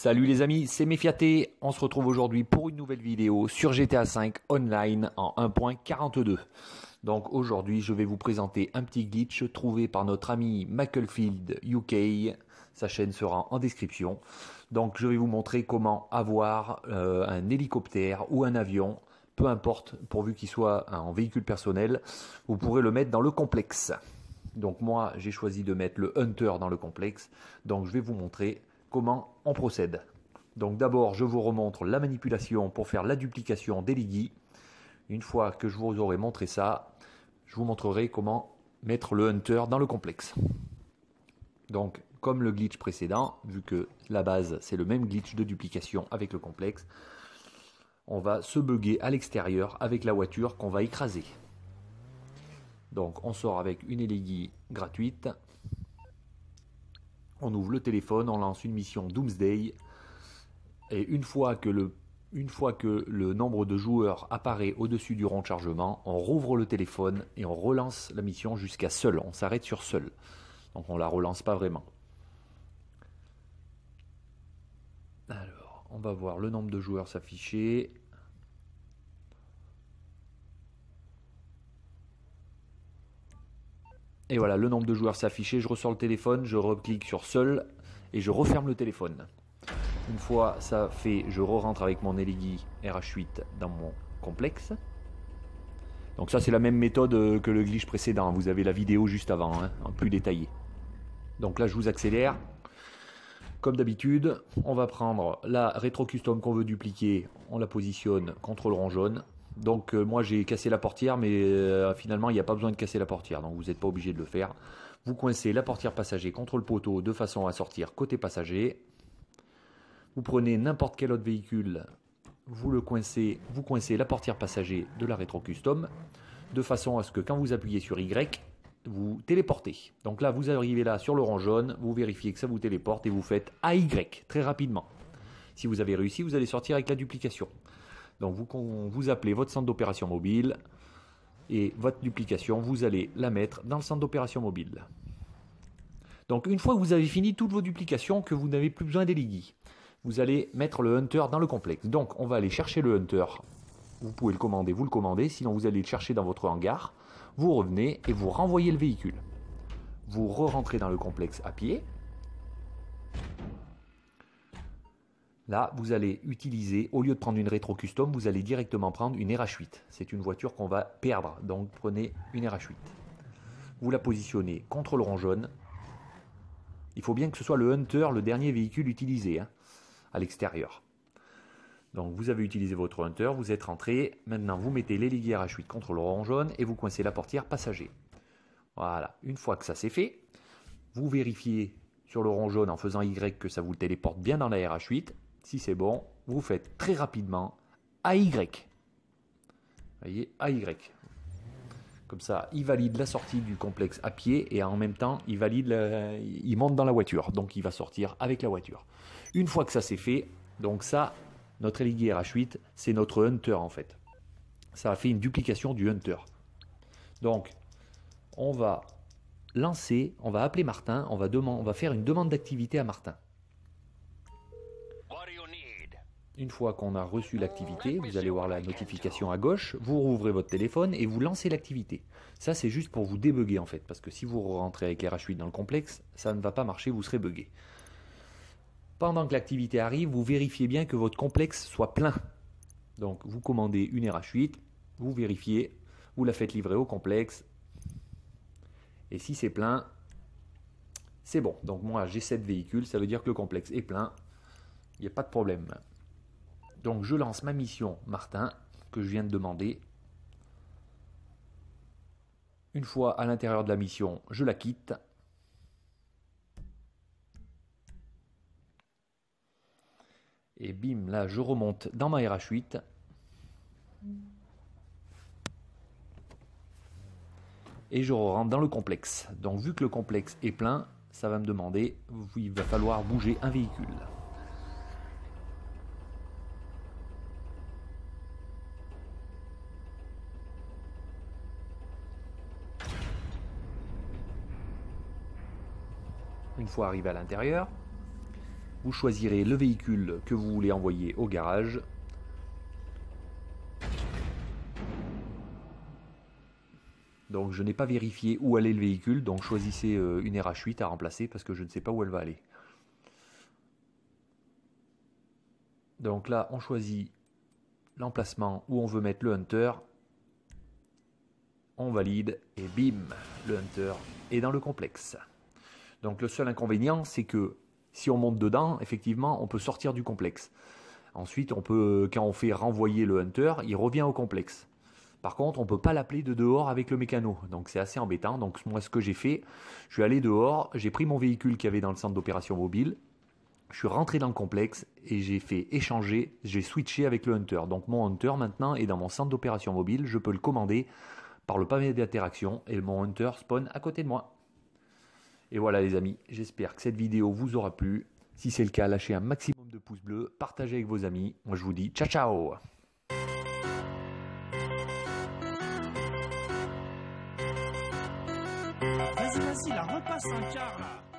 Salut les amis, c'est Méfiaté. On se retrouve aujourd'hui pour une nouvelle vidéo sur GTA V Online en 1.42. Donc aujourd'hui, je vais vous présenter un petit glitch trouvé par notre ami Macklefield UK. Sa chaîne sera en description. Donc je vais vous montrer comment avoir un hélicoptère ou un avion, peu importe, pourvu qu'il soit en véhicule personnel, vous pourrez le mettre dans le complexe. Donc moi, j'ai choisi de mettre le Hunter dans le complexe. Donc je vais vous montrer comment on procède. Donc d'abord, je vous remontre la manipulation pour faire la duplication des Ligui. Une fois que je vous aurai montré ça, je vous montrerai comment mettre le Hunter dans le complexe. Donc, comme le glitch précédent, vu que la base, c'est le même glitch de duplication avec le complexe, on va se bugger à l'extérieur avec la voiture qu'on va écraser. Donc, on sort avec une Ligui gratuite. On ouvre le téléphone, on lance une mission Doomsday. Et une fois que le nombre de joueurs apparaît au-dessus du rond de chargement, on rouvre le téléphone et on relance la mission jusqu'à seul. On s'arrête sur seul. Donc on ne la relance pas vraiment. Alors, on va voir le nombre de joueurs s'afficher. Et voilà, le nombre de joueurs s'afficher. Je ressors le téléphone, je reclique sur seul et je referme le téléphone. Une fois ça fait, je re-rentre avec mon Ligui RH8 dans mon complexe. Donc ça c'est la même méthode que le glitch précédent. Vous avez la vidéo juste avant, en plus détaillé. Donc là je vous accélère. Comme d'habitude, on va prendre la rétro custom qu'on veut dupliquer. On la positionne contre le rond jaune. Donc moi j'ai cassé la portière, mais finalement il n'y a pas besoin de casser la portière. Donc vous n'êtes pas obligé de le faire. Vous coincez la portière passager contre le poteau de façon à sortir côté passager. Vous prenez n'importe quel autre véhicule, vous coincez la portière passager de la rétro custom, de façon à ce que quand vous appuyez sur Y, vous téléportez. Donc là, vous arrivez là sur le rond jaune, vous vérifiez que ça vous téléporte et vous faites AY très rapidement. Si vous avez réussi, vous allez sortir avec la duplication. Donc vous appelez votre centre d'opération mobile et votre duplication, vous allez la mettre dans le centre d'opération mobile. Donc une fois que vous avez fini toutes vos duplications, que vous n'avez plus besoin des Ligui, vous allez mettre le Hunter dans le complexe. Donc on va aller chercher le Hunter. Vous pouvez le commandez, sinon vous allez le chercher dans votre hangar. Vous revenez et vous renvoyez le véhicule. Vous re-rentrez dans le complexe à pied. Là, vous allez utiliser, au lieu de prendre une rétro custom, vous allez directement prendre une RH8. C'est une voiture qu'on va perdre, donc prenez une RH8. Vous la positionnez contre le rond jaune. Il faut bien que ce soit le Hunter, le dernier véhicule utilisé, à l'extérieur. Donc vous avez utilisé votre Hunter, vous êtes rentré. Maintenant, vous mettez les Ligui RH8 contre le rond jaune et vous coincez la portière passager. Voilà. Une fois que ça c'est fait, vous vérifiez sur le rond jaune en faisant Y que ça vous téléporte bien dans la RH8. Si c'est bon, vous faites très rapidement AY. Vous voyez, AY. Comme ça, il valide la sortie du complexe à pied et en même temps, il monte dans la voiture. Donc, il va sortir avec la voiture. Une fois que ça c'est fait, donc ça, notre Ligui RH8, c'est notre Hunter en fait. Ça a fait une duplication du Hunter. Donc, on va lancer, on va appeler Martin, on va faire une demande d'activité à Martin. Une fois qu'on a reçu l'activité, vous allez voir la notification à gauche, vous rouvrez votre téléphone et vous lancez l'activité. Ça, c'est juste pour vous débugger en fait, parce que si vous rentrez avec RH8 dans le complexe, ça ne va pas marcher, vous serez bugué. Pendant que l'activité arrive, vous vérifiez bien que votre complexe soit plein. Donc, vous commandez une RH8, vous vérifiez, vous la faites livrer au complexe. Et si c'est plein, c'est bon. Donc, moi, j'ai 7 véhicules, ça veut dire que le complexe est plein. Il n'y a pas de problème. Donc je lance ma mission Martin, que je viens de demander. Une fois à l'intérieur de la mission, je la quitte. Et bim, là je remonte dans ma RH8. Et je rentre dans le complexe. Donc vu que le complexe est plein, ça va me demander, il va falloir bouger un véhicule. Une fois arrivé à l'intérieur, Vous choisirez le véhicule que vous voulez envoyer au garage. Donc je n'ai pas vérifié où allait le véhicule, donc choisissez une RH8 à remplacer parce que je ne sais pas où elle va aller. Donc là, on choisit l'emplacement où on veut mettre le Hunter. On valide et bim, le Hunter est dans le complexe. Donc le seul inconvénient, c'est que si on monte dedans, effectivement, on peut sortir du complexe. Ensuite, on peut, quand on fait renvoyer le Hunter, il revient au complexe. Par contre, on ne peut pas l'appeler de dehors avec le mécano. Donc c'est assez embêtant. Donc moi, ce que j'ai fait, je suis allé dehors, j'ai pris mon véhicule qu'il y avait dans le centre d'opération mobile, je suis rentré dans le complexe et j'ai fait échanger, j'ai switché avec le Hunter. Donc mon Hunter maintenant est dans mon centre d'opération mobile, je peux le commander par le pavé d'interaction et mon Hunter spawn à côté de moi. Et voilà les amis, j'espère que cette vidéo vous aura plu. Si c'est le cas, lâchez un maximum de pouces bleus, partagez avec vos amis. Moi je vous dis ciao ciao. Vas-y, la repasse un quart là.